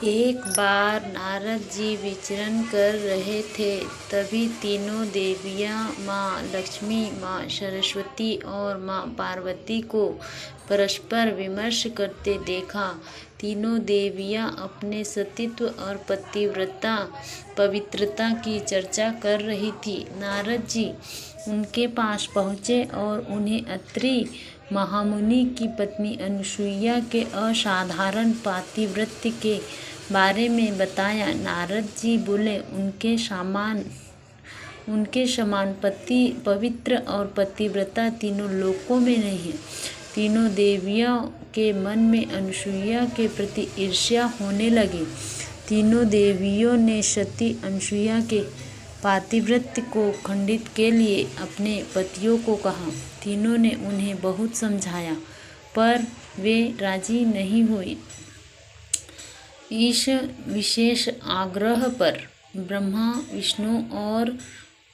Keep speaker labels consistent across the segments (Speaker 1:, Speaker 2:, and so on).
Speaker 1: एक बार नारद जी विचरण कर रहे थे, तभी तीनों देवियाँ माँ लक्ष्मी, माँ सरस्वती और माँ पार्वती को परस्पर विमर्श करते देखा। तीनों देवियाँ अपने सतीत्व और पतिव्रता पवित्रता की चर्चा कर रही थी। नारद जी उनके पास पहुँचे और उन्हें अत्रि महामुनि की पत्नी अनुसुईया के असाधारण पातिव्रत्य के बारे में बताया। नारद जी बोले, उनके समान पवित्र और पतिव्रता तीनों लोकों में नहीं है। तीनों देवियों के मन में अनुसुईया के प्रति ईर्ष्या होने लगी। तीनों देवियों ने सती अनुसुईया के पातिव्रत्य को खंडित के लिए अपने पतियों को कहा। तीनों ने उन्हें बहुत समझाया, पर वे राजी नहीं हुए। इस विशेष आग्रह पर ब्रह्मा, विष्णु और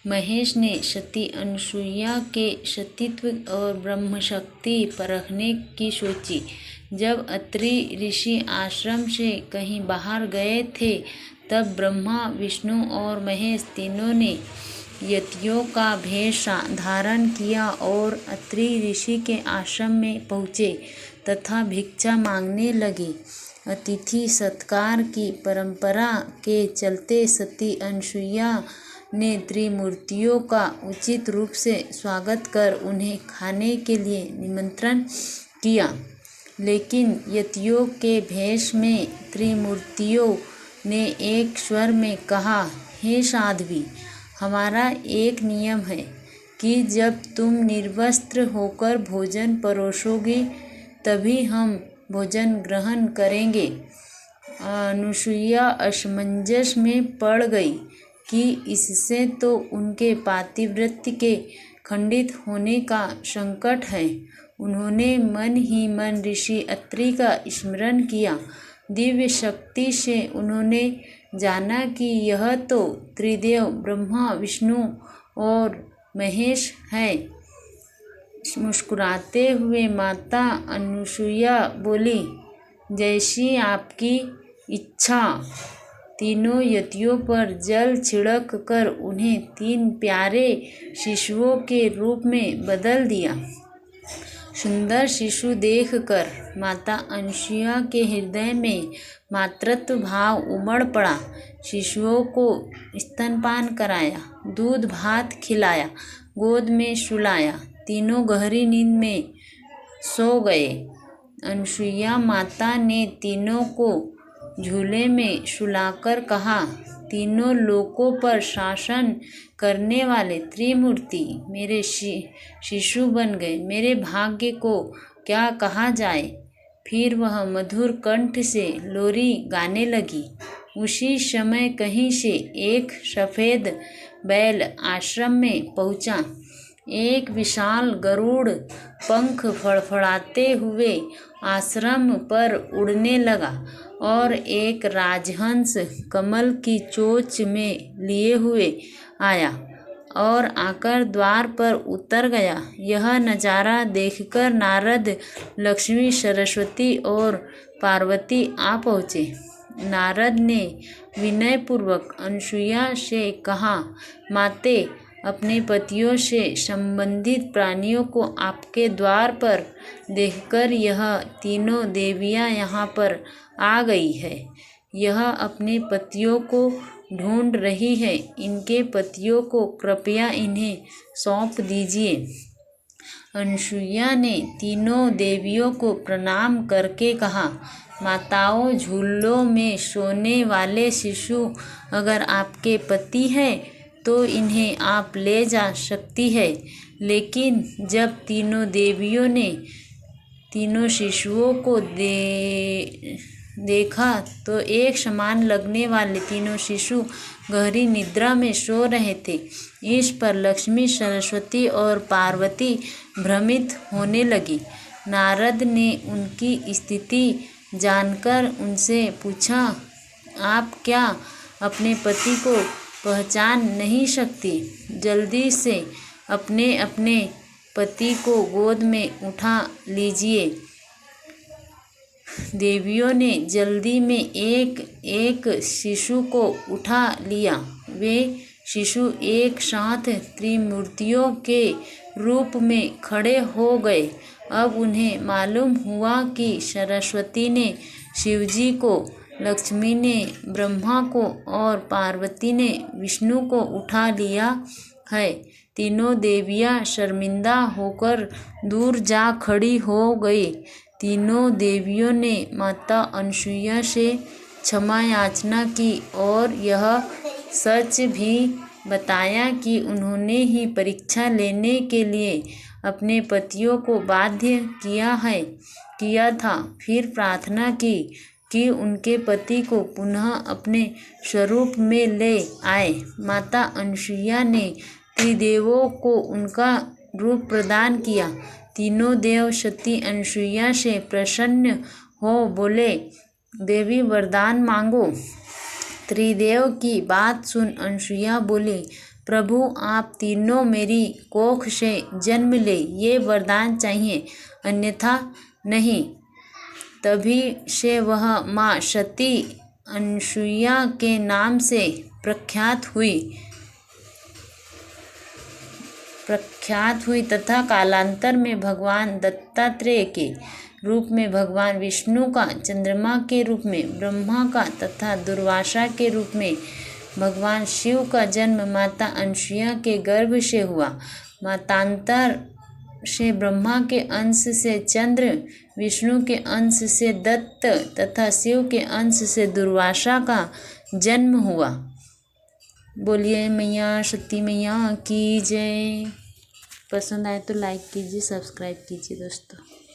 Speaker 1: महेश ने सती अनुसुईया के सतीत्व और ब्रह्मशक्ति परखने की सोची। जब अत्रि ऋषि आश्रम से कहीं बाहर गए थे, तब ब्रह्मा, विष्णु और महेश तीनों ने यतियों का भेष धारण किया और अत्रि ऋषि के आश्रम में पहुँचे तथा भिक्षा मांगने लगे। अतिथि सत्कार की परंपरा के चलते सती अनुसुईया ने त्रिमूर्तियों का उचित रूप से स्वागत कर उन्हें खाने के लिए निमंत्रण किया, लेकिन यतियों के भेष में त्रिमूर्तियों ने एक स्वर में कहा, हे साध्वी, हमारा एक नियम है कि जब तुम निर्वस्त्र होकर भोजन परोसोगे तभी हम भोजन ग्रहण करेंगे। अनुसुईया असमंजस में पड़ गई कि इससे तो उनके पातिव्रत्य के खंडित होने का संकट है। उन्होंने मन ही मन ऋषि अत्रि का स्मरण किया। दिव्य शक्ति से उन्होंने जाना कि यह तो त्रिदेव ब्रह्मा, विष्णु और महेश है। मुस्कुराते हुए माता अनुसुईया बोली, जैसी आपकी इच्छा। तीनों यतियों पर जल छिड़क कर उन्हें 3 प्यारे शिशुओं के रूप में बदल दिया। सुंदर शिशु देखकर माता अनुसुईया के हृदय में मातृत्व भाव उमड़ पड़ा। शिशुओं को स्तनपान कराया, दूध भात खिलाया, गोद में सुलाया। तीनों गहरी नींद में सो गए। अनुसुईया माता ने तीनों को झूले में सुलाकर कहा, तीनों लोकों पर शासन करने वाले त्रिमूर्ति मेरे शिशु बन गए। मेरे भाग्य को क्या कहा जाए। फिर वह मधुर कंठ से लोरी गाने लगी। उसी समय कहीं से एक सफ़ेद बैल आश्रम में पहुंचा। एक विशाल गरुड़ पंख फड़फड़ाते हुए आश्रम पर उड़ने लगा और एक राजहंस कमल की चोंच में लिए हुए आया और आकर द्वार पर उतर गया। यह नज़ारा देखकर नारद, लक्ष्मी, सरस्वती और पार्वती आ पहुँचे। नारद ने विनयपूर्वक अनुसुईया से कहा, माते, अपने पतियों से संबंधित प्राणियों को आपके द्वार पर देखकर यह तीनों देवियाँ यहाँ पर आ गई है। यह अपने पतियों को ढूंढ रही है। इनके पतियों को कृपया इन्हें सौंप दीजिए। अनुसुईया ने तीनों देवियों को प्रणाम करके कहा, माताओं, झूलों में सोने वाले शिशु अगर आपके पति हैं तो इन्हें आप ले जा सकती है। लेकिन जब तीनों देवियों ने तीनों शिशुओं को देखा तो एक समान लगने वाले तीनों शिशु गहरी निद्रा में सो रहे थे। इस पर लक्ष्मी, सरस्वती और पार्वती भ्रमित होने लगी। नारद ने उनकी स्थिति जानकर उनसे पूछा, आप क्या अपने पति को पहचान नहीं सकती? जल्दी से अपने अपने पति को गोद में उठा लीजिए। देवियों ने जल्दी में एक एक शिशु को उठा लिया। वे शिशु एक साथ त्रिमूर्तियों के रूप में खड़े हो गए। अब उन्हें मालूम हुआ कि सरस्वती ने शिवजी को, लक्ष्मी ने ब्रह्मा को और पार्वती ने विष्णु को उठा लिया है। तीनों देवियां शर्मिंदा होकर दूर जा खड़ी हो गई। तीनों देवियों ने माता अनसुईया से क्षमा याचना की और यह सच भी बताया कि उन्होंने ही परीक्षा लेने के लिए अपने पतियों को बाध्य किया था। फिर प्रार्थना की कि उनके पति को पुनः अपने स्वरूप में ले आए। माता अनसुईया ने त्रिदेवों को उनका रूप प्रदान किया। तीनों देव सती अनसुईया से प्रसन्न हो बोले, देवी वरदान मांगो। त्रिदेव की बात सुन अनसुईया बोली, प्रभु आप तीनों मेरी कोख से जन्म ले, ये वरदान चाहिए, अन्यथा नहीं। तभी से वह माँ सती अनसुईया के नाम से प्रख्यात हुई तथा कालांतर में भगवान दत्तात्रेय के रूप में, भगवान विष्णु का चंद्रमा के रूप में, ब्रह्मा का तथा दुर्वासा के रूप में भगवान शिव का जन्म माता अनसुईया के गर्भ से हुआ। मतांतर से ब्रह्मा के अंश से चंद्र, विष्णु के अंश से दत्त तथा शिव के अंश से दुर्वासा का जन्म हुआ। बोलिए मैया सती मैया की जय। पसंद आए तो लाइक कीजिए, सब्सक्राइब कीजिए दोस्तों।